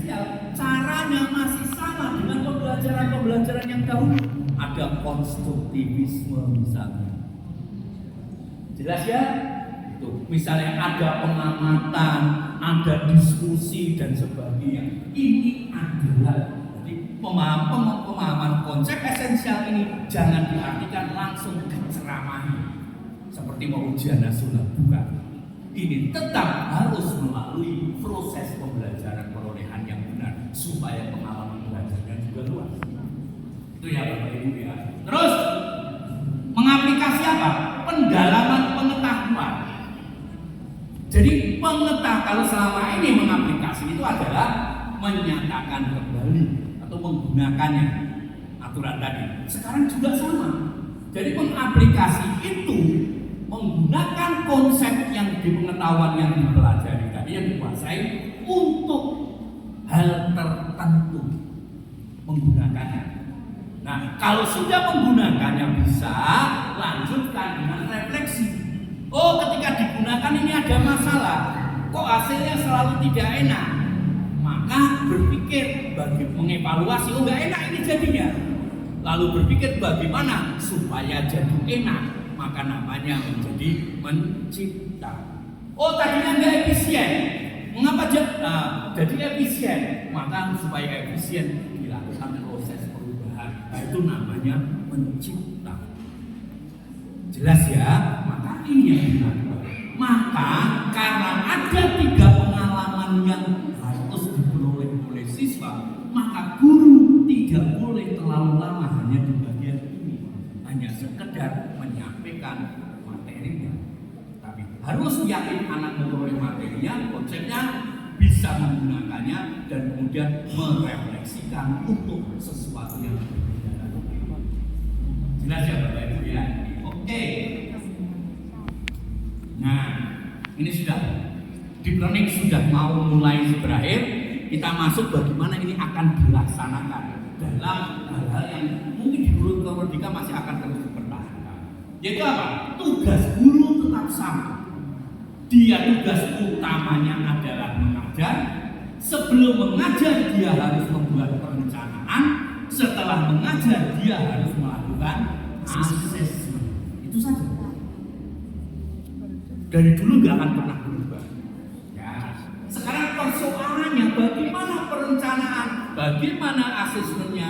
esensial, caranya masih sama dengan pembelajaran yang dahulu. Ada konstruktivisme misalnya. Jelas ya? Itu misalnya ada pengamatan, ada diskusi dan sebagainya. Ini adalah pemahaman konsep esensial ini jangan diartikan langsung diceramahi seperti mau ujian nasional, bukan. Ini tetap harus melalui proses pembelajaran perolehan yang benar supaya pengalaman belajarnya juga luas. Itu ya Bapak Ibu ya. Terus mengaplikasi apa? Pendalaman pengetahuan. Jadi kalau selama ini mengaplikasi itu adalah menyatakan kembali atau menggunakannya aturan tadi. Sekarang juga sama. Jadi mengaplikasi itu menggunakan konsep yang di pengetahuan yang dipelajari tadi, yang dikuasai untuk hal tertentu menggunakannya. Nah, kalau sudah menggunakannya bisa lanjutkan dengan refleksi. Oh, ketika digunakan ini ada masalah. Kok hasilnya selalu tidak enak? Maka berpikir bagi mengevaluasi, oh nggak enak ini jadinya. Lalu berpikir bagaimana supaya jadi enak. Maka namanya menjadi mencipta. Oh tadinya nggak efisien, mengapa jadi efisien? Maka supaya efisien dilakukan proses perubahan. Itu namanya mencipta. Jelas ya? Maka ini yang dilakukan. Maka karena ada 3 pengalaman yang harus diperoleh oleh siswa, maka guru tidak boleh terlalu lama hanya di bagian ini, hanya sekedar menyampaikan materinya, tapi harus yakin anak memperoleh materinya, konsepnya, bisa menggunakannya dan kemudian merefleksikan untuk sesuatu yang berbeda. Jelas ya Bapak Ibu ya? Oke. Nah, ini sudah deep learning sudah mau mulai berakhir. Kita masuk bagaimana ini akan dilaksanakan dalam hal-hal yang mungkin di guru Merdeka masih akan terus dipertahankan. Yaitu apa? Tugas guru tetap sama. Dia tugas utamanya adalah mengajar. Sebelum mengajar dia harus membuat perencanaan. Setelah mengajar dia harus melakukan asesmen. Itu saja. Dari dulu nggak akan pernah berubah. Ya. Sekarang persoalannya bagaimana perencanaan, bagaimana asesmennya,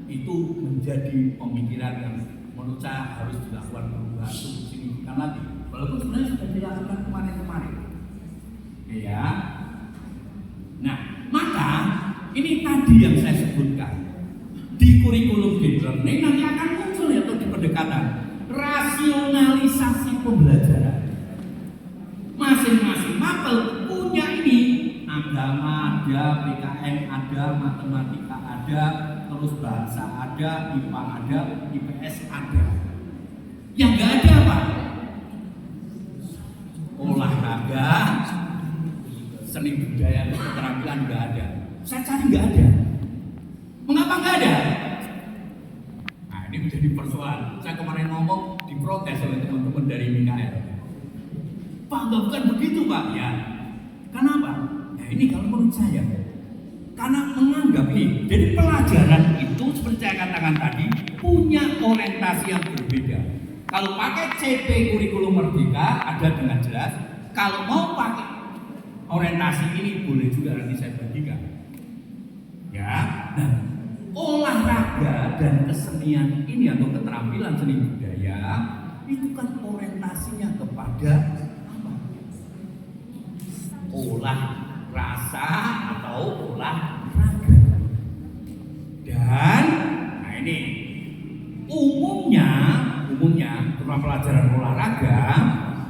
itu menjadi pemikiran yang menurut saya harus dilakukan perubahan signifikan lagi. Walaupun sebenarnya sudah dilakukan kemarin-kemarin. Ya. Nah, maka ini tadi yang saya sebutkan. Di kurikulum deep learning nanti akan muncul ya di pendekatan rasionalisasi pembelajaran. Masing-masing mapel punya ini, agama ada, PKN ada, matematika ada, terus bahasa ada, IPA ada, IPS ada. Yang nggak ada apa? Olahraga, seni budaya, keterampilan nggak ada. Saya cari nggak ada. Mengapa nggak ada? Nah ini menjadi persoalan. Saya kemarin ngomong diprotes oleh teman-teman dari Mikael. Pak nggak bukan begitu Pak ya. Kenapa? Nah ini kalau menurut saya, karena menganggap ini. Jadi pelajaran itu seperti saya katakan tadi punya orientasi yang berbeda. Kalau pakai CP kurikulum Merdeka ada dengan jelas. Kalau mau pakai orientasi ini boleh juga nanti saya bagikan. Ya, nah olahraga dan kesenian ini atau keterampilan seni budaya itu kan orientasinya kepada apa? Olah rasa atau olahraga. Dan nah ini umumnya terutama pelajaran olahraga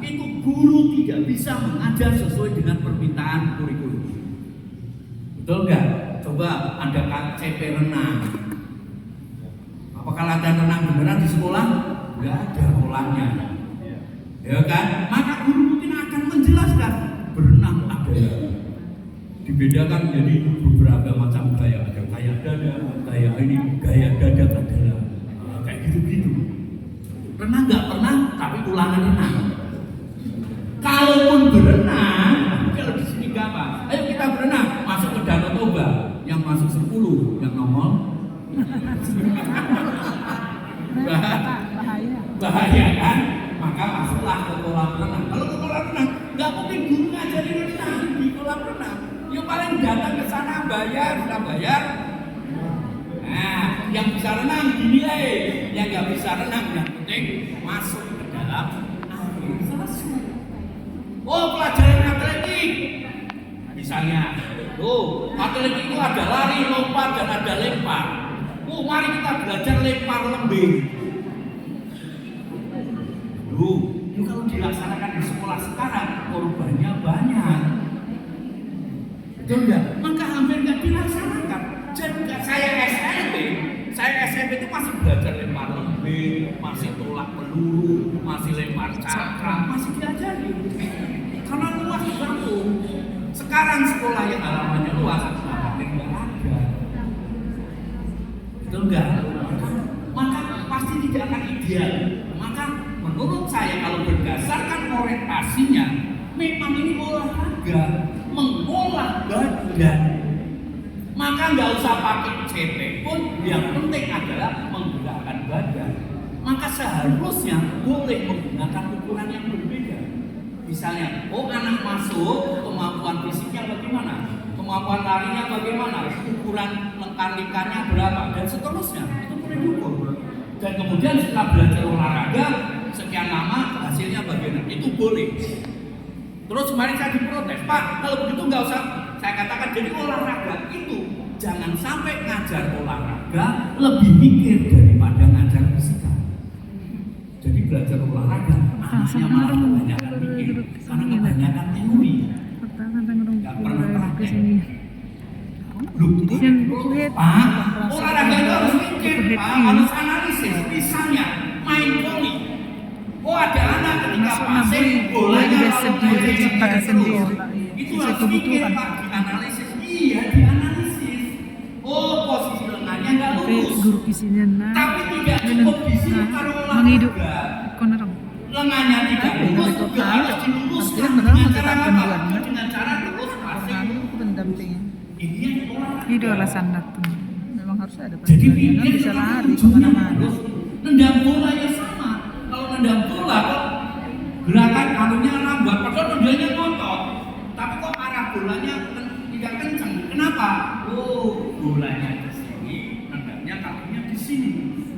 itu guru tidak bisa mengajar sesuai dengan permintaan kurikulum. Betul nggak? Coba ada CP renang. Apakah latihan renang beneran di sekolah? Nggak ada polanya. Ya kan? Maka guru mungkin akan menjelaskan berenang ada. Dibedakan menjadi beberapa macam gaya. Ada gaya dada, gaya ini, gaya dada adalah kayak gitu-gitu. Renang nggak pernah, tapi ulangan renang. Kalaupun berenang, kalau di sini nggak apa. Ayo kita berenang, masuk ke Danau Toba. Tuh, yang nongol. Bahaya. Bahaya kan? Maka masuklah ke kolam renang. Kalau ke kolam renang, nggak mungkin guru ngajarin renang di kolam renang. Yang paling datang ke sana bayar, sudah bayar. Nah, yang bisa renang dinilai, yang nggak bisa renang yang penting masuk ke dalam air. Selesai. Oh, pelajaran atletik. Misalnya, atletik itu ada lari, lompat, dan ada lempar. Mari kita belajar lempar lembing. Itu kalau dilaksanakan di sekolah sekarang, korbannya banyak. Betul nggak? Maka hampir nggak dilaksanakan. Jadi saya SMP itu masih belajar lempar lembing, masih tolak peluru, masih lempar cakram, masih diajari. Karena luas di kampung. Sekarang sekolah yang halamannya luas, hampir nggak ada. Betul nggak? Maka pasti tidak akan ideal. Maka menurut saya kalau berdasarkan orientasinya, memang ini olahraga, mengolah badan. Maka nggak usah pakai CP pun, yang penting adalah menggerakkan badan. Maka seharusnya boleh menggunakan ukuran yang berbeda. Misalnya, anak masuk, kemampuan fisiknya bagaimana? Kemampuan larinya bagaimana? Ukuran lingkar-lingkarnya berapa? Dan seterusnya, itu boleh diukur. Dan kemudian setelah belajar olahraga, sekian lama hasilnya bagaimana? Itu boleh. Terus kemarin saya diprotes, Pak, kalau begitu nggak usah. Saya katakan, jadi olahraga itu jangan sampai ngajar olahraga lebih mikir daripada ngajar fisika. Jadi belajar olahraga, anaknya malah kebanyakan mikir, karena kebanyakan teori. Nggak pernah praktek. Pak, olahraga itu harus mikir, Pak, harus analisis. Misalnya, main voli. Ada anak ketika passing, bolanya kalau sendiri. Itu harus mikir, Pak, dianalisis. Iya, dianalisis. Posisi lengannya nggak lurus. Tapi tidak cukup di situ kalau olahraga. Lengannya tidak lurus, juga harus diluruskan dengan cara apa? Dengan cara terus passing. Itu alasan datang. Memang harus ada Jadi pendidikan, bisa lari kemana-mana. Nendang bolanya sama. Kalau nendang bola kok gerakan alunya lambat, padahal nendangnya ngotot. Tapi kok arah bolanya tidak kencang. Kenapa? Bolanya di sini, nendangnya kakinya di sini.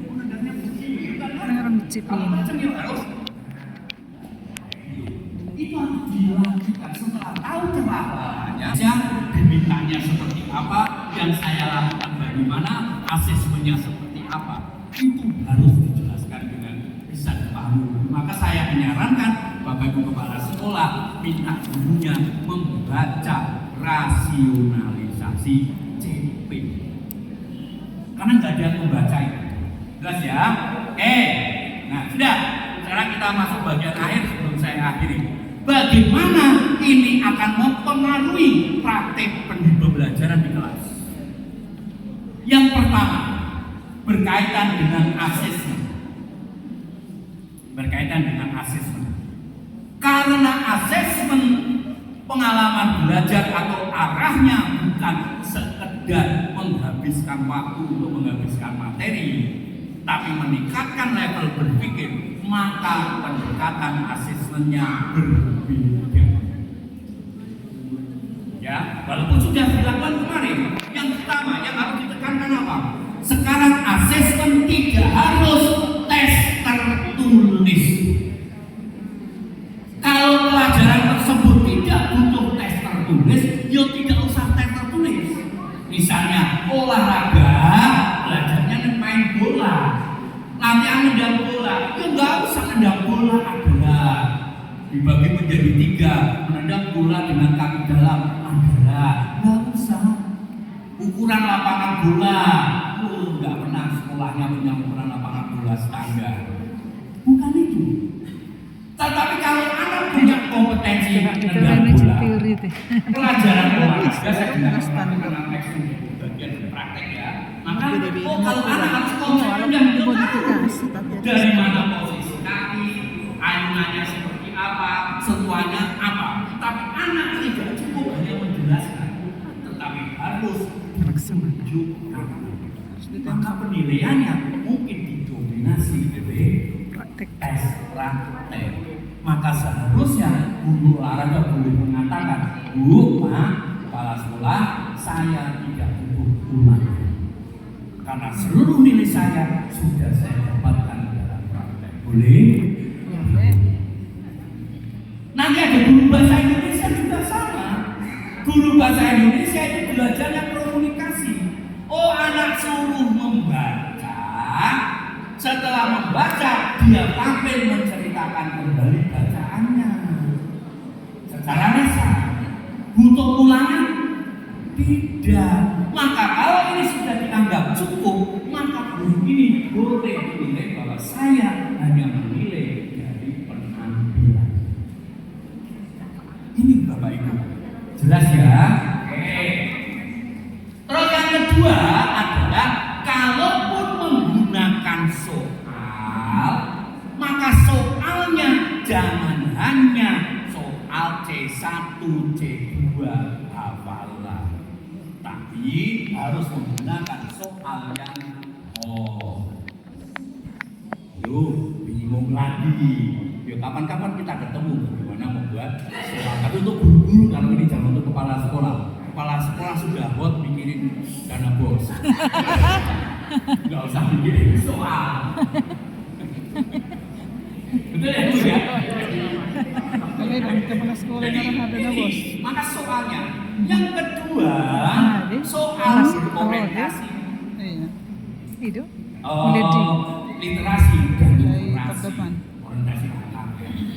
Nendangnya di sini. Orang disiplin. Itu harus dilakukan setelah tahu caranya. Yang dimintanya seperti apa, yang saya lakukan bagaimana, asesmennya seperti apa. Itu harus dijelaskan dengan bisa dipahami. Maka saya menyarankan Bapak Ibu Kepala Sekolah minta gurunya membaca rasionalisasi CP. Karena nggak ada yang membaca itu. Jelas ya? Nah sudah. Sekarang kita masuk bagian akhir sebelum saya akhiri. Bagaimana ini akan mempengaruhi praktek pembelajaran di kelas? Yang pertama, berkaitan dengan asesmen. Karena asesmen pengalaman belajar atau arahnya bukan sekedar menghabiskan waktu untuk menghabiskan materi, tapi meningkatkan level berpikir, maka pendekatan asesmennya berbeda. Ya, walaupun sudah dilakukan kemarin. Yang pertama yang harus ditekankan apa? Sekarang asesmen tidak harus tes tertulis. Kalau pelajaran tersebut tidak butuh tes tertulis, ya tidak usah tes tertulis. Misalnya olahraga, belajarnya main bola, latihan nendang bola, ya nggak usah nendang bola adalah dibagi menjadi 3, menendang bola dengan kaki dalam adalah nggak usah. Ukuran lapangan bola, nggak pernah sekolahnya punya ukuran lapangan bola standar, bukan itu. Tetapi kalau anak punya kompetensi nendang bola, pelajaran olahraga saya gunakan bagian praktek ya. Maka kalau anak harus kompetensi dari mana posisi kaki, ayunannya seperti apa, sentuhannya apa. Tapi anak tidak cukup hanya menjelaskan, tetapi harus menunjukkan. Maka penilaiannya mungkin didominasi oleh Praktek. tes praktek. Maka seharusnya guru olahraga boleh mengatakan, Bu, Pak, kepala sekolah, saya tidak butuh ulangan. Karena seluruh nilai saya sudah saya dapatkan dalam praktek. Boleh? Boleh. Nanti ada guru bahasa Indonesia juga sama. Guru bahasa Indonesia itu belajarnya komunikasi. Oh, anak suruh membaca. Setelah membaca, dia tampil menceritakan kembali bacaannya. Secara lisan. Butuh ulangan? Tidak. Maka kalau ini sudah dianggap cukup, maka guru ini boleh menilai bahwa saya hanya menilai dari penampilan. Ini Bapak Ibu, jelas ya? Oke. Terus yang kedua adalah kalaupun menggunakan soal, maka soalnya jangan hanya soal C1, C2 hafalan, tapi harus menggunakan soal yang Yuk, bingung lagi. Yuk, kapan-kapan kita ketemu bagaimana membuat soal. Tapi untuk guru-guru, kalau ini jangan untuk kepala sekolah. Kepala sekolah sudah hot mikirin dana bos. Nggak usah mikirin soal. Betul ya, Bu ya? Boleh dong kepala sekolah Jadi, orang ada ini, bos. maka soalnya. Yang kedua, soal orientasi. Iya. Itu. Literasi dan literasi. Terdepan. Orientasi anak.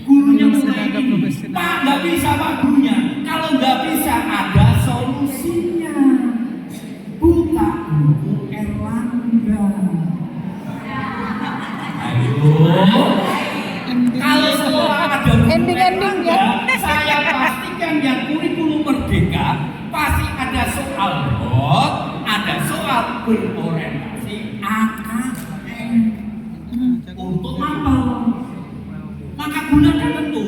Gurunya mulai Seragam ini, profesional. Pak nggak bisa Pak gurunya. Kalau nggak bisa ada solusinya. Buka buku Erlangga. Ayo. Kalau sekolah ada buku Ending-ending ya. Erlangga, saya pastikan yang kurikulum merdeka pasti ada soal bot, ada soal berorientasi AKM untuk apa? Maka gunakan tentu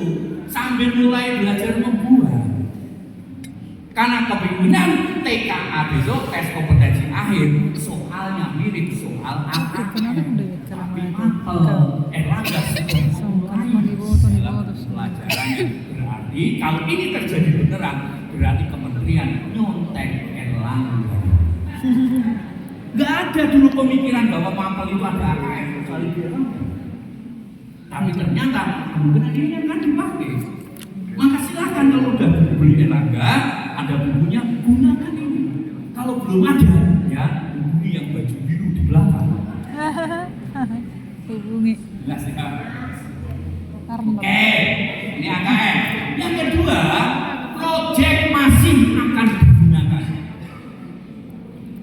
sambil mulai belajar membuat. Karena kepemimpinan TKA besok tes kompetensi akhir soalnya mirip soal AKM. Tapi apa? Erlangga dalam pelajarannya berarti kalau ini terjadi beneran berarti kementerian nyontek Erlangga. Gak ada dulu pemikiran bahwa mapel itu ada AKM kecuali di Erlangga. Tapi ternyata benar ini akan dipakai. Maka silakan kalau udah beli Erlangga, ada bukunya, gunakan ini. Kalau belum ada, ya hubungi yang baju biru di belakang. Hubungi. Jelas ya. Karmel. Oke, ini AKM. Yang kedua, proyek masih akan digunakan.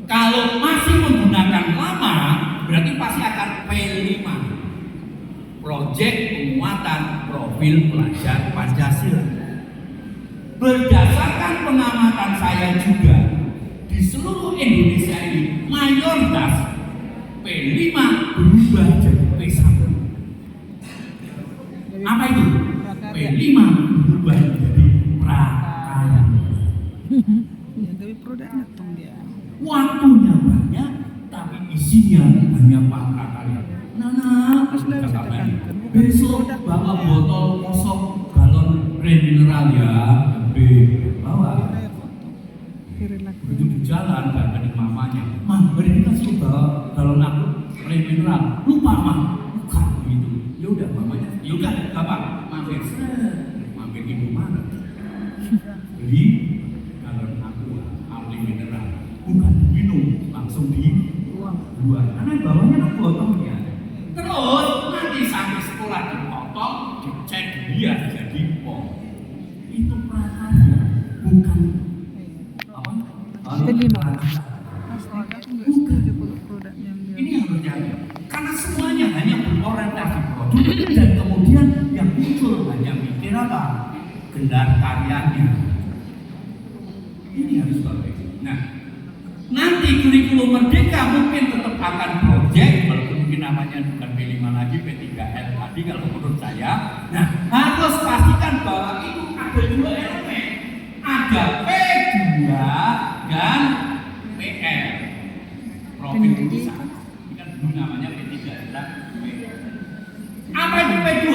Kalau masih menggunakan lama, berarti pasti akan P5. Proyek penguatan profil pelajar Pancasila. Berdasarkan pengamatan saya juga, di seluruh Indonesia ini mayoritas P5 berubah jadi P1. Apa itu? P5 berubah jadi prakarya. Ya, tapi produknya tuh dia. Waktunya banyak, tapi isinya hanya prakarya. Nana, besok bawa botol kosong galon air mineral ya, bawa. Begitu di jalan, dari mamanya, Mah, beri kasih bawa galon aku air mineral. Lupa mah, bukan gitu. Ya udah mamanya, ya udah apa? Mampir, mampir ibu mana? Beli galon aku air mineral, bukan minum, langsung dibuang. Karena bawahnya kan botolnya. Terus nanti sampai sekolah dipotong, dicek dia jadi pom. Itu prakarya, bukan apa? P5. Astaga, aku nggak setuju kalau produk yang dia. Ini yang terjadi. Karena semuanya hanya berorientasi produk dan kemudian yang muncul hanya mikir apa? Gelar karyanya. Ini harus balik. Nah, nanti kurikulum merdeka mungkin tetap akan proyek, walaupun mungkin namanya bukan P5 lagi, P3L tadi kalau menurut saya. Nah, harus pastikan bahwa itu ada dua elemen, ada P2 dan PL. profil bisa. Ini kan dulu namanya P3 adalah P2. Apa itu P2?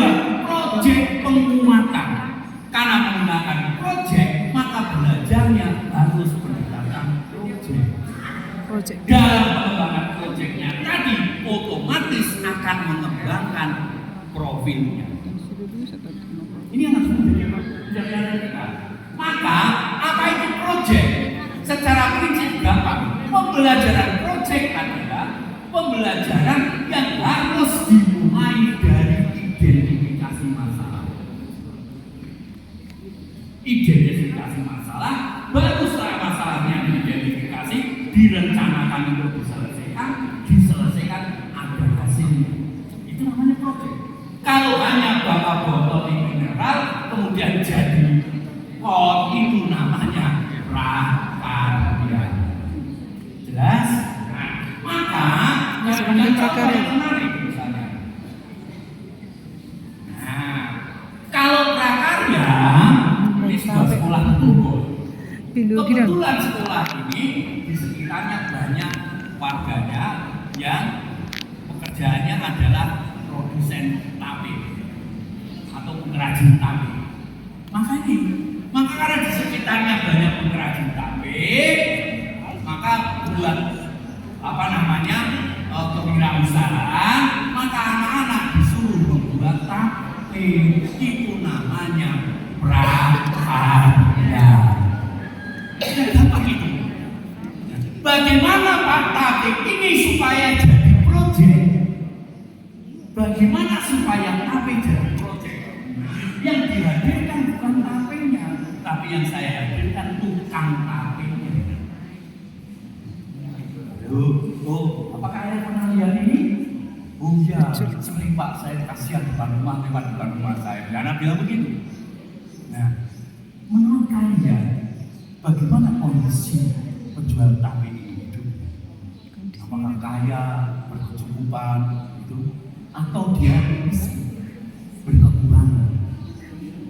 Proyek penguatan. Karena menggunakan proyek, maka belajarnya harus berdasarkan proyek. Dalam pengembangan proyeknya tadi otomatis akan mengembangkan profilnya. Ini yang harus menjadi pelajaran kita. Maka apa itu proyek? Secara prinsip gampang, pembelajaran proyek adalah pembelajaran yang harus dimulai dari identifikasi masalah. Identifikasi masalah, baru setelah masalahnya diidentifikasi, direncanakan untuk diselesaikan ada hasilnya. Itu namanya proyek. Kalau hanya bapak botol di mineral, kemudian jadi pot, itu namanya prakarya. Jelas? Nah, maka yang menarik misalnya. Nah, kalau prakarya ini sebuah sekolah tunggu. Kebetulan sekolah ini di sekitarnya banyak warganya yang pekerjaannya adalah produsen tape atau pengrajin tape. Maka karena di sekitarnya banyak pengrajin tape, maka buat kewirausahaan, maka anak-anak disuruh membuat tape. Itu namanya prakarya. Gampang itu. Bagaimana Pak tape ini supaya jadi proyek? Bagaimana supaya tape jadi proyek? Yang dihadirkan bukan tapenya, tapi yang saya hadirkan tukang tapenya. Apakah ada pernah lihat ini? Oh iya, sering Pak, saya kasihan depan rumah saya. Karena bilang begitu. Nah, menurut kalian, bagaimana kondisi penjual tape ini hidup? Apakah kaya, berkecukupan, gitu? Atau dia miskin, berkekurangan?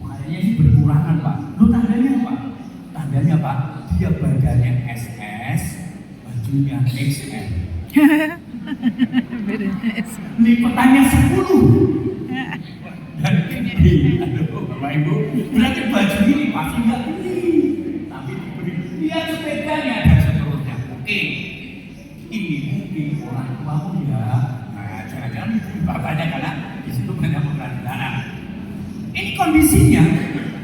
Kayaknya sih berkurangan Pak. Tandanya apa? Tandanya Pak, dia badannya SS, bajunya XL. Lipatannya 10. Dan ini, aduh Bapak Ibu, berarti baju ini pasti nggak beli, tapi dibeli. Lihat sepedanya dan seterusnya. Oke, ini mungkin orang tuamu ya. Nah, jangan-jangan bapaknya karena di situ banyak pengrajin. Ini kondisinya.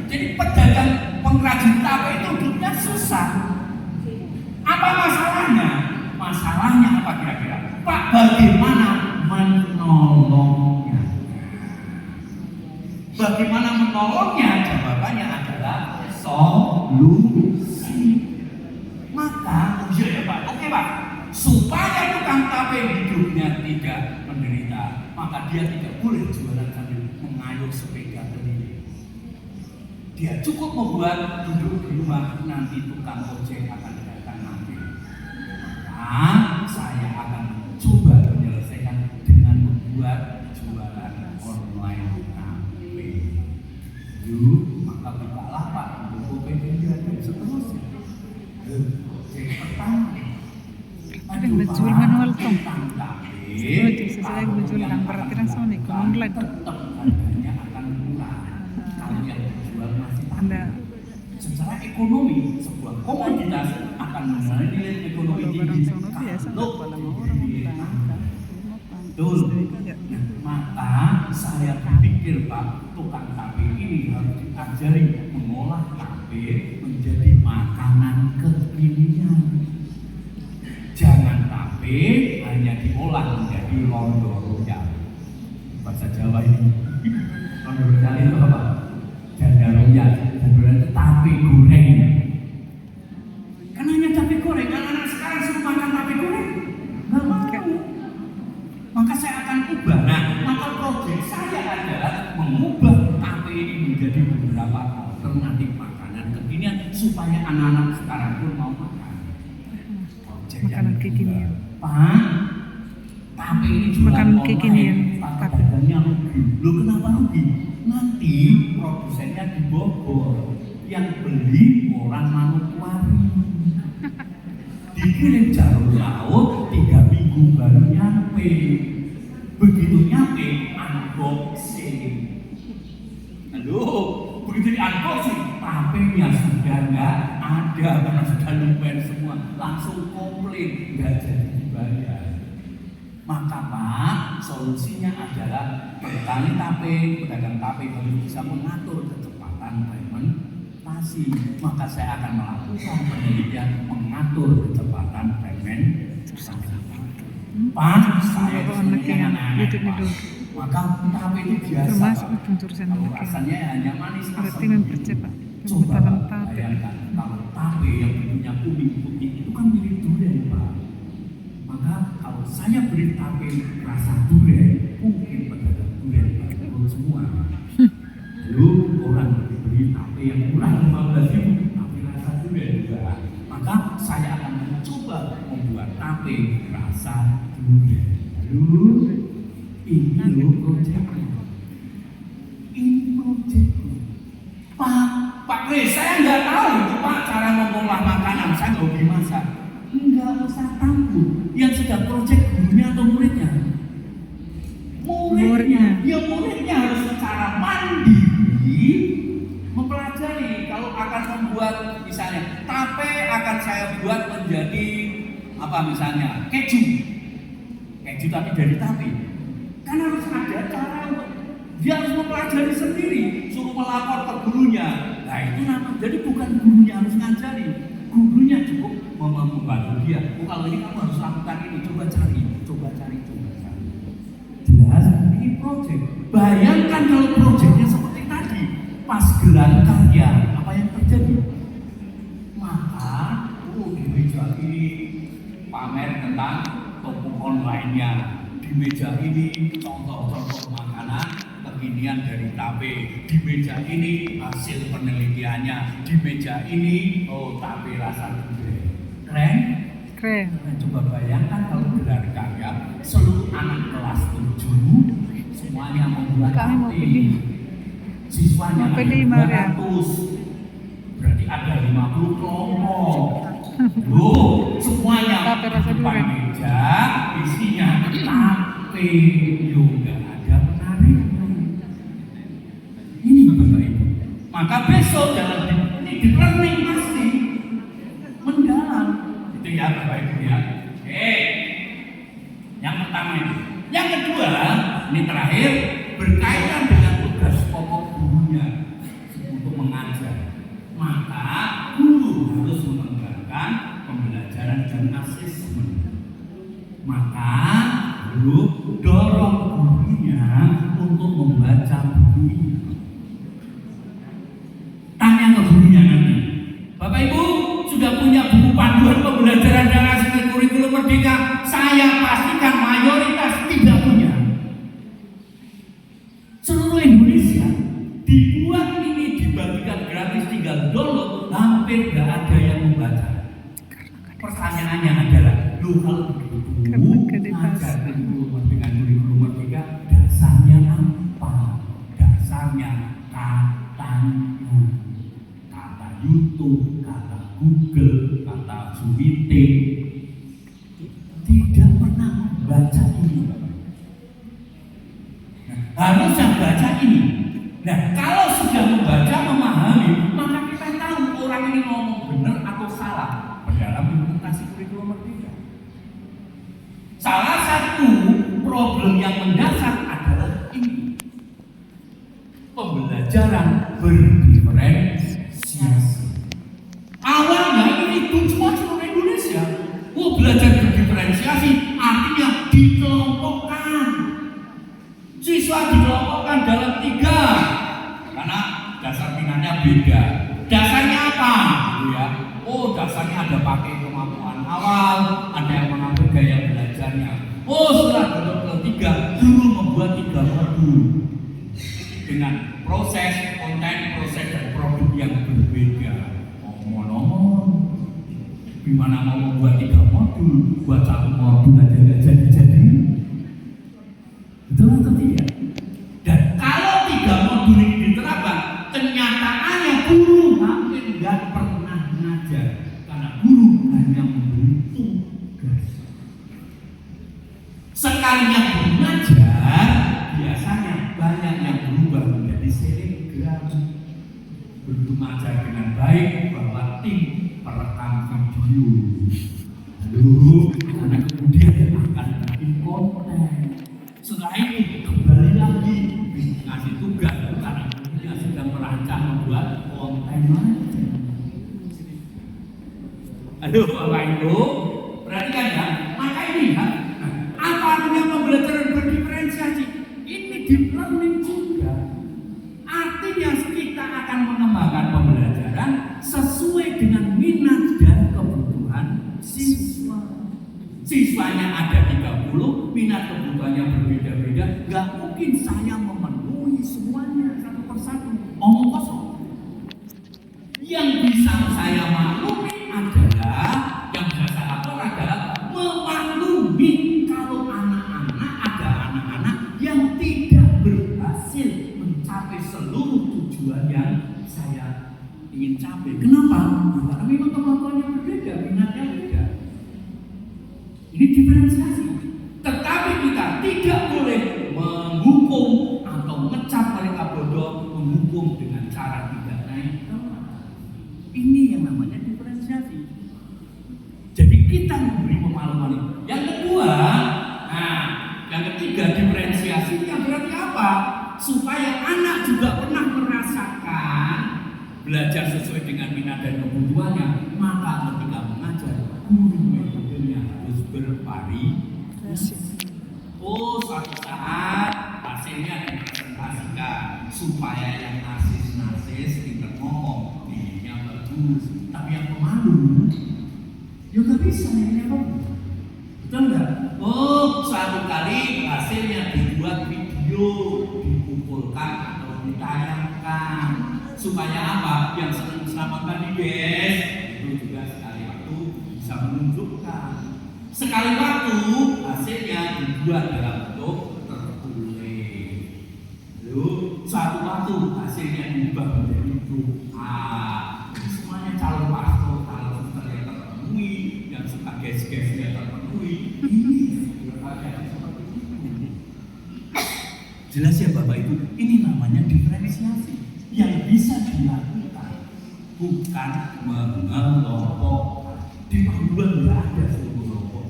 Jadi pedagang pengrajin tape itu hidupnya susah. Apa masalahnya? Masalahnya apa kira-kira? Pak, bagaimana menolongnya? Bagaimana menolongnya? Jawabannya adalah solusi. Maka, ya Pak, oke Pak, supaya tukang tape hidupnya tidak menderita, maka dia tidak boleh jualan sambil mengayuh sepeda keliling. Dia cukup membuat duduk di rumah, nanti tukang ojek akan datang nanti. Maka saya akan coba menyelesaikan dengan membuat jualan online tape. Maka bukalah Pak Tokopedia dan seterusnya. Jadi pertama, ada yang menjual manual tong. Sesuai menjual yang perhatian sama nih online tuh. Harganya akan murah. Kalau yang dijual masih Anda secara ekonomi sebuah komoditas akan mengalami nilai ekonomi tinggi. Betul. Maka saya berpikir Pak, tukang tape ini harus diajari mengolah tape menjadi makanan kekinian. Jangan tape hanya diolah menjadi londo royal. Bahasa Jawa ini. Londo royal itu apa? Janda royal. Janda royal itu tape goreng. Kan hanya tape goreng. Anak-anak sekarang suruh makan tape goreng. Nggak mau. Maka saya akan ubah. Nah, maka proyek saya adalah mengubah tape ini menjadi beberapa alternatif makanan kekinian supaya anak-anak sekarang pun mau makan. makanan kekinian. Pak, tape ini jualan Makanan online, kekinian. Pak pedagangnya rugi. Loh kenapa rugi? Nanti produsennya dibobol, yang beli orang Manokwari. Dikirim jauh-jauh 3 minggu ibu baru nyampe. Begitu nyampe, unboxing. Aduh, begitu di unboxing, tapenya sudah nggak ada karena sudah lumer semua. Langsung komplain, nggak jadi dibayar. Maka Pak, solusinya adalah petani tape, pedagang tape harus bisa mengatur kecepatan fermentasi. Maka saya akan melakukan penelitian mengatur kecepatan fermentasi. Pak, saya punya anak-anak Pak. Maka tape itu biasa termasuk Pak. jurusan Kalau rasanya hanya manis berarti asam. mempercepat Coba pembentukan Pak, tape. bayangkan kalau tape yang bentuknya kuning putih itu kan mirip durian Pak. Maka kalau saya beri tape rasa durian, mungkin pedagang durian bangkrut semua. Lalu orang beri tape yang murah 15.000, tapi rasa durian juga. Maka saya akan mencoba membuat tape rasa durian. Lalu ini loh proyeknya. Ini proyeknya. Pak Kris, saya nggak tahu Pak cara mengolah makanan, saya nggak hobi masak. Enggak usah takut. Yang sudah proyek gurunya atau muridnya? Muridnya. Ya muridnya harus secara mandiri mempelajari. Kalau akan membuat misalnya tape akan saya buat menjadi apa misalnya keju. Keju tapi dari tape. Kan harus ada cara untuk dia harus mempelajari sendiri, suruh melapor ke gurunya. Nah itu namanya. Jadi bukan gurunya harus ngajari, gurunya cukup membantu dia. Oh kalau ini kamu harus lakukan ini, coba cari. Jelas, ini proyek. Bayangkan kalau proyeknya seperti tadi, pas gelar karya, apa yang terjadi? Maka, di meja ini pamer tentang toko online-nya. Di meja ini contoh-contoh makanan kekinian dari tape. Di meja ini hasil penelitiannya. Di meja ini tape rasa durian. Keren. Coba bayangkan kalau gelar karya seluruh anak kelas 7 semuanya membuat tape. Siswanya ada 200. Berarti ada 50 kelompok. Loh, semuanya depan meja isinya tape, yoga ada penariknya. Ini Bapak Ibu. Maka besok dalam ini di learning pasti mendalam. Itu ya Bapak Ibu ya. Oke. Yang pertama itu. Yang kedua, ini terakhir berkaitan dengan tugas pokok gurunya untuk mengajar. Maka guru harus mengembangkan pembelajaran dan asesmen. Maka guru dorong gurunya untuk membaca buku ini. Tanya ke gurunya nanti, Bapak Ibu sudah punya buku panduan pembelajaran dan asesmen kurikulum merdeka? Saya pastikan mayoritas tidak punya. Seluruh Indonesia dibuat ini dibagikan gratis, tinggal download, hampir tidak ada yang membaca. Pertanyaannya adalah, kalau begitu ngajar kurikulum dengan kurikulum merdeka, dasarnya apa? Dasarnya katanya, kata YouTube, kata Google, kata Zoom-meeting, tidak pernah membaca ini. Harusnya baca ini. Nah, kalau sudah membaca, memahami, maka kita tahu orang ini ngomong benar atau salah dalam implementasi kurikulum merdeka. Salah satu problem yang mendasar adalah ini. Pembelajaran berdiferensiasi. Awalnya ini tujuan seluruh Indonesia. Belajar berdiferensiasi artinya dikelompokkan. Siswa dikelompokkan dalam 3 karena dasar minatnya beda. Dasarnya apa? Ya. Dasarnya ada pakai kemampuan awal, ada yang mengambil gaya belajarnya. Setelah ke-3, guru membuat 3 modul dengan proses, konten, proses dan produk yang berbeda. Ngomong-ngomong, gimana mau membuat 3 modul? Buat 1 modul aja nggak jadi-jadi. Betul atau tidak? Dan kalau 3 modul ini diterapkan, kenyataannya guru hampir nggak pernah ngajar karena guru hanya memberi tugas. sekalinya belajar, biasanya banyak yang berubah menjadi selebgram. Belajar dengan baik bahwa tim perekam video. Lalu, karena kemudian akan bikin konten. Setelah itu kembali lagi ngasih tugas karena dia sedang merancang membuat konten lagi. Aduh, Bapak Ibu, perhatikan ya. Maka ini kan, apa artinya pembelajaran berdiferensiasi? Ini deep learning juga. Artinya kita akan mengembangkan pembelajaran sesuai dengan minat dan kebutuhan siswa. Siswanya ada 30, minat kebutuhannya berbeda-beda. Gak mungkin saya memenuhi semuanya satu persatu. Omong kosong. Yang bisa saya maklumi adalah, yang bisa saya lakukan adalah memaklumi kalau ada anak-anak yang tidak berhasil mencapai seluruh tujuan yang saya ingin capai. Kenapa? Karena memang kemampuannya berbeda, minatnya beda. Ini diferensiasi. Tetapi kita tidak boleh menghukum atau ngecap mereka bodoh, menghukum dengan cara tidak naik kelas. Ini yang namanya diferensiasi. Jadi kita memberi pemahaman itu. Yang kedua, yang ketiga diferensiasinya berarti apa? Supaya anak juga pernah merasakan belajar sesuai dengan minat dan kebutuhannya, maka ketika mengajar guru metodenya harus bervariasi. Suatu saat hasilnya dipresentasikan supaya yang narsis tidak ngomong dirinya bagus, tapi yang pemalu ya gak bisa nilainya bagus. Betul nggak? Suatu kali hasilnya dibuat video, dikumpulkan atau ditayangkan supaya apa? Yang senang selamatkan guys itu juga sekali waktu bisa menunjukkan. Sekali waktu hasilnya dibuat dalam bentuk tertulis. Lalu suatu waktu hasilnya diubah menjadi doa. Semuanya calon pastor, calon suster yang terpenuhi, yang suka ges-ges yang terpenuhi. Jelas ya Bapak Ibu, ini namanya diferensiasi yang bisa dilakukan, bukan mengelompokkan. Di perguruan tidak ada seluruh kelompok.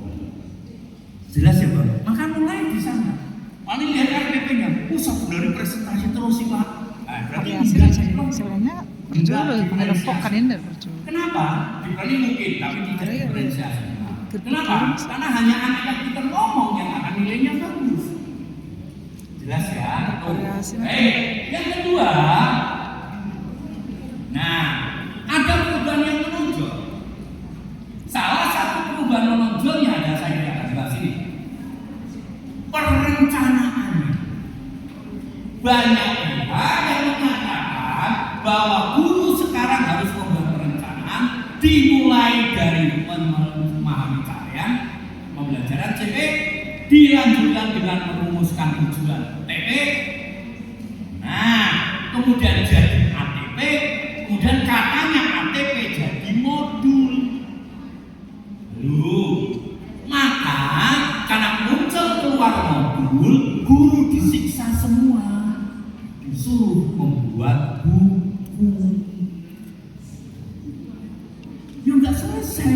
Jelas ya Bapak? Maka mulai di sana. Paling lihat RPP-nya, pusat dari presentasi terus sih Pak. Berarti sebenarnya berjual mengelompokkan ini berjual. Kenapa? Di mungkin, tapi tidak diferensiasi. Kenapa? Karena hanya anak yang kita ngomong yang akan nilainya bagus. Jelas ya? Yang kedua, ada perubahan yang menonjol. Salah satu perubahan menonjolnya ada saya akan bahas ini. Perencanaannya. Banyak pihak yang mengatakan bahwa guru sekarang harus membuat perencanaan dimulai dari memahami capaian pembelajaran CP, dilanjutkan dengan merumuskan tujuan TP, kemudian jadi ATP, kemudian katanya ATP jadi modul. Maka karena muncul keluar modul, guru disiksa semua, disuruh membuat buku. Ya nggak selesai,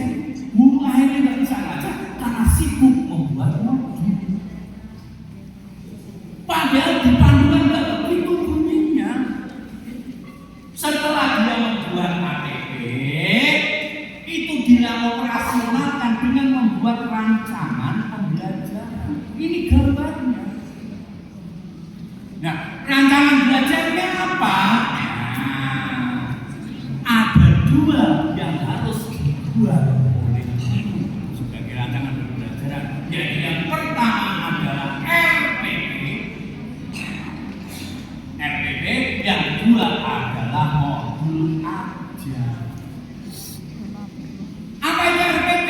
guru akhirnya nggak bisa ngajar karena sibuk membuat modul. Padahal di panduan nggak begitu bunyinya. Setelah dia membuat ATP, itu dia operasionalkan dengan membuat rancangan pembelajaran. Ini gambarnya. Nah, rancangan belajarnya apa? Ada dua yang harus dibuat oleh guru sebagai rancangan pembelajaran. Jadi yang pertama adalah RPP, yang kedua adalah modul ajar. Apa itu RPP?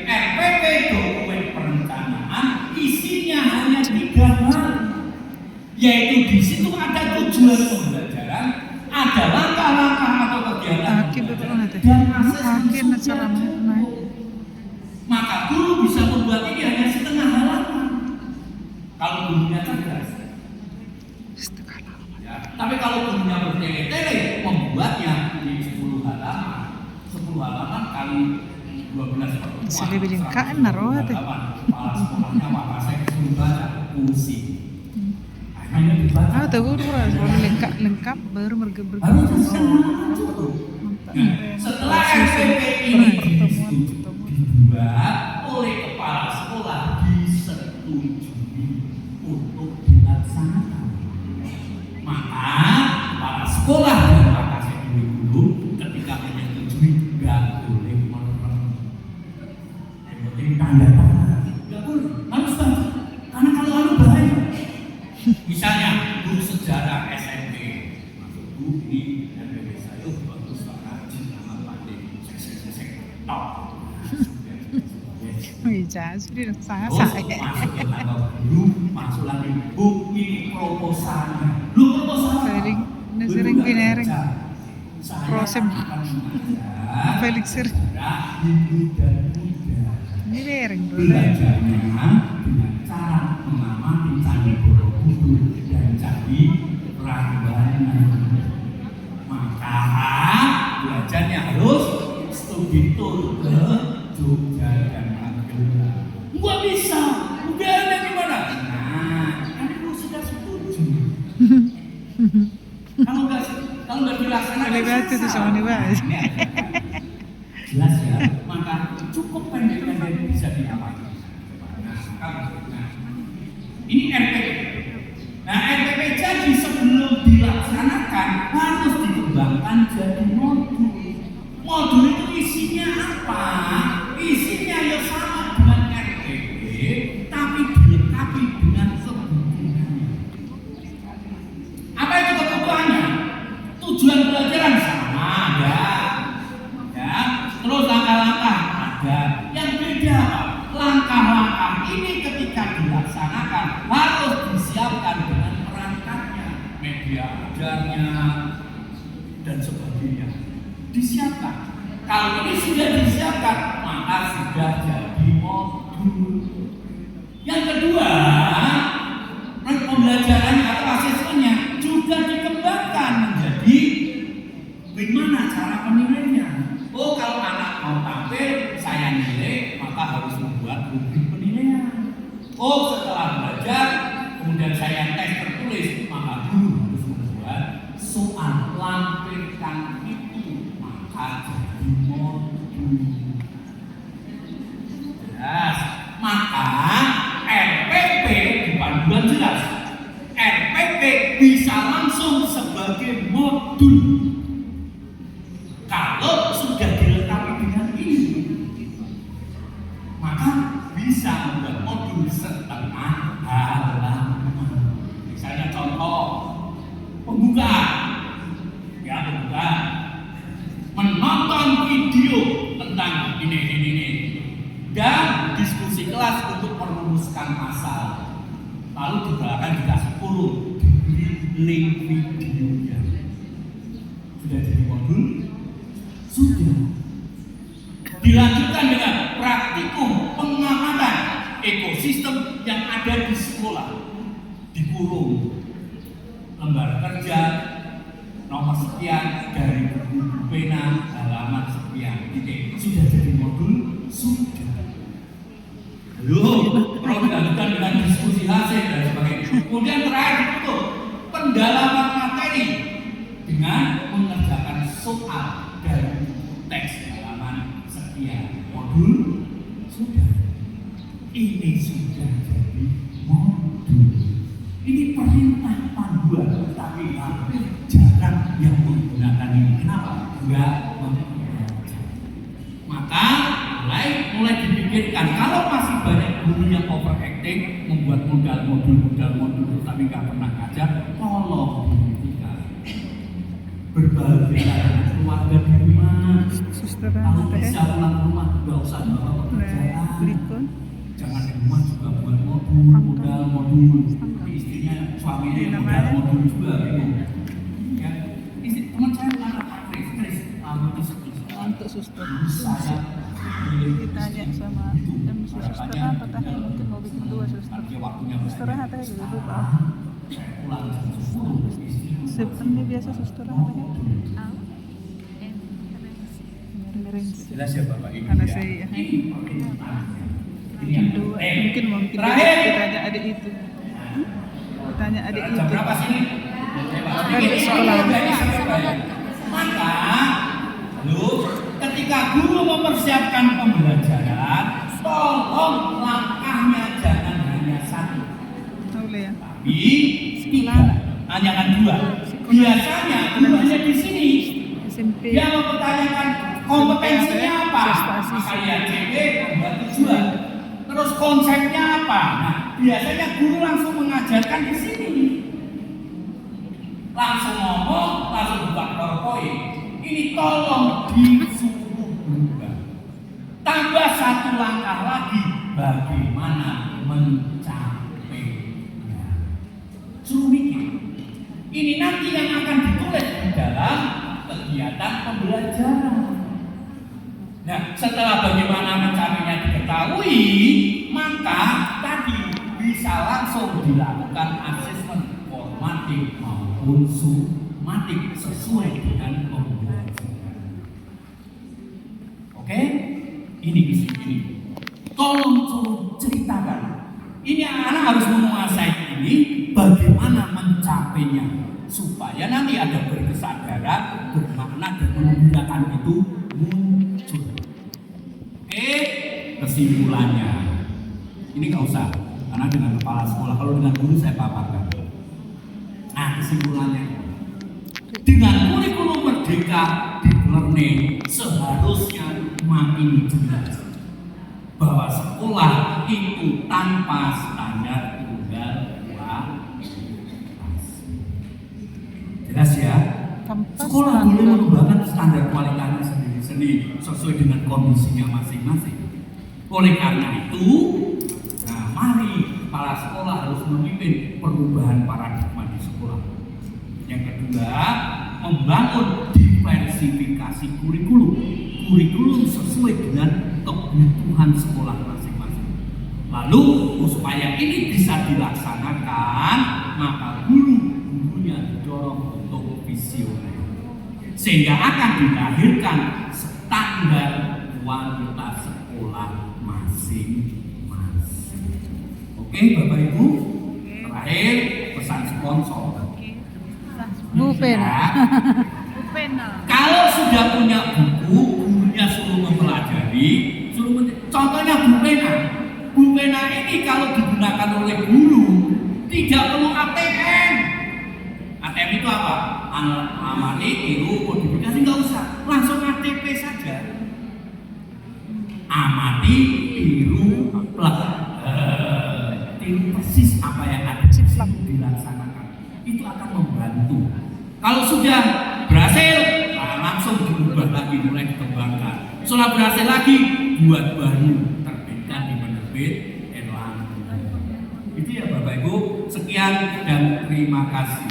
RPP dokumen perencanaan, isinya hanya 3 hal, yaitu di situ ada tujuan pembelajaran, ada langkah-langkah atau kegiatan dan asesmen. Maka guru bisa membuat ini hanya setengah halaman. kalau gurunya cerdas. Ya. Tapi kalau gurunya bertele-tele, membuatnya di 10 halaman kali 12 pertemuan. Sudah bilingkaan naruh tuh. Kepala sekolahnya maka saya disuruh baca pusing. Akhirnya dibaca. Ah, tahu udah soal lengkap baru bergeber. Nah, setelah RPP ini dibuat oleh kepala sekolah disetujui untuk dilaksanakan, maka kepala sekolah dan Makassar guru ketika menyetujui nggak boleh merem, yang penting tanda tangan, nggak boleh harus baca, karena kalau lalu bahaya. Misalnya guru sejarah SMP, maksud guru ini RPP saya bagus banget, nama pandai, sek top. Iya, sudah sangat Terus saya. masuk ke tanggal guru, masuk lagi bu ini proposalnya. Lu proposal Sering, sering binering. Prosem. Felix Sir. Hindu dan Buddha. Ini dereng bro. Belajarnya dengan cara mengamati Candi Borobudur dan Candi Prambanan. Maka belajarnya harus studi tour ke Jogja dan Magelang. Gua bisa, udah ada di mana? Nah, kan itu sudah setuju. Kalau nggak dilaksanakan, Boleh bantu tuh sama nih bahas. jelas ya, maka cukup pendek-pendek bisa diapakan. Nah, ini RPP. Nah, RPP jadi sebelum dilaksanakan harus dikembangkan jadi modul. Modul itu isinya apa? Isinya ya sama dengan RPP, tapi dilengkapi dengan kebutuhannya. Apa itu kebutuhannya? Tujuan pelajaran sama ada, ya. Terus langkah-langkah ada. Yang beda apa? Langkah-langkah ini ketika dilaksanakan harus disiapkan dengan perangkatnya, media ajarnya dan sebagainya. Disiapkan. Kalau ini sudah disiapkan, maka sudah jadi modul. Yang kedua, pembelajarannya atau asesmennya juga dikembangkan menjadi bagaimana cara penilaiannya. Oh, kalau anak mau tampil, saya nilai, maka harus membuat rubrik penilaian. Oh, setelah belajar, kemudian saya tes tertulis, maka guru harus membuat soal lampirkan itu, maka jadi modul. Jelas. Maka RPP di panduan jelas. RPP bisa langsung sebagai modul kalau sudah dilengkapi dengan ini, maka bisa membuat modul setengah halaman. Misalnya contoh pembukaan, ya pembukaan, menonton video tentang ini, dan diskusi kelas untuk merumuskan masalah. Lalu di belakang dikasih kurung, link videonya. Sudah jadi modul? Sudah. Dilanjutkan dengan praktikum pengamatan ekosistem yang ada di sekolah. Dikurung. Lembar kerja nomor sekian dari buku pena halaman sekian. Sudah jadi modul? Sudah. Perlu dilanjutkan dengan diskusi hasil dan sebagainya. Kemudian terakhir itu pendalaman materi dengan mengerjakan soal dari teks halaman sekian. Modul sudah. Ini sudah jadi modul. Ini perintah panduan, tapi hampir jarang yang menggunakan ini. Kenapa? Enggak menggunakan. Maka mulai dipikirkan, kalau masih banyak guru yang overacting, membuat modul tapi nggak pernah ngajar, tolong dihentikan. Berbahagia dengan keluarga di rumah. Kalau bisa pulang rumah, nggak usah bawa pekerjaan. Jangan di rumah juga buat modul. Istrinya, suaminya modul juga, gitu. Ya, teman saya anak Chris, untuk suster saya ditanya sama suster apakah mungkin mau bikin 2 suster. Artinya waktunya Istirahat aja gitu Pak. saya pulang jam 10 istri Sebenarnya biasa suster apa kan? jelas ya Bapak Ibu Karena ya. saya Ini yang dua, penting. mungkin Terakhir. ditanya adik itu. Ditanya adik Jam itu. berapa sini? Kan di sekolah. Maka, lalu ketika guru mempersiapkan pembelajaran, tolong langkahnya jangan hanya satu, Boleh ya. tapi tiga, jangan dua. Biasanya guru hanya di sini. SMP. Dia mempertanyakan kompetensinya apa? Prestasi. Maka lihat CV, buat tujuan. Terus konsepnya apa? Nah, biasanya guru langsung mengajarkan di sini. Langsung ngomong, langsung buka PowerPoint. Ini tolong disuruh berubah. Tambah satu langkah lagi, bagaimana mencapainya. Suruh mikir. Ini nanti yang akan ditulis di dalam kegiatan pembelajaran. Nah, setelah bagaimana mencapainya diketahui, maka tadi bisa langsung dilakukan asesmen formatif maupun sumatif sesuai dengan pembelajaran. Oke? Ini di sini. Tolong ceritakan. Ini anak harus menguasai ini bagaimana mencapainya supaya nanti ada berkesadaran, bermakna dan menggunakan itu muncul. Oke, kesimpulannya. Ini nggak usah, karena dengan kepala sekolah. Kalau dengan guru saya paparkan. Nah, kesimpulannya. Dengan kurikulum merdeka deep learning seharusnya makin jelas bahwa sekolah itu tanpa standar tunggal kualitas. Jelas ya? Sekolah boleh mengembangkan standar kualitasnya sendiri-sendiri sesuai dengan kondisinya masing-masing. Oleh karena itu, nah mari kepala sekolah harus memimpin perubahan paradigma di sekolah. Yang kedua, membangun diversifikasi kurikulum sesuai dengan kebutuhan sekolah masing-masing. Lalu supaya ini bisa dilaksanakan, maka gurunya didorong untuk visioner, sehingga akan dilahirkan standar kualitas sekolah masing-masing. Oke, Bapak Ibu. Terakhir pesan sponsor. Bu Pena. Kalau sudah punya buku, gurunya suruh mempelajari, contohnya Bu Pena. Bu Pena ini kalau digunakan oleh guru tidak perlu ATM. ATM itu apa? Amati, tiru, kodifikasi nggak usah, langsung ATP saja. Amati, tiru, plug, tiru persis apa yang ada dilaksanakan. Itu akan membantu. Kalau sudah berhasil, langsung diubah lagi, mulai dikembangkan. Setelah berhasil lagi, buat baru, terbitkan di penerbit Erlangga. Itu ya Bapak Ibu. Sekian dan terima kasih.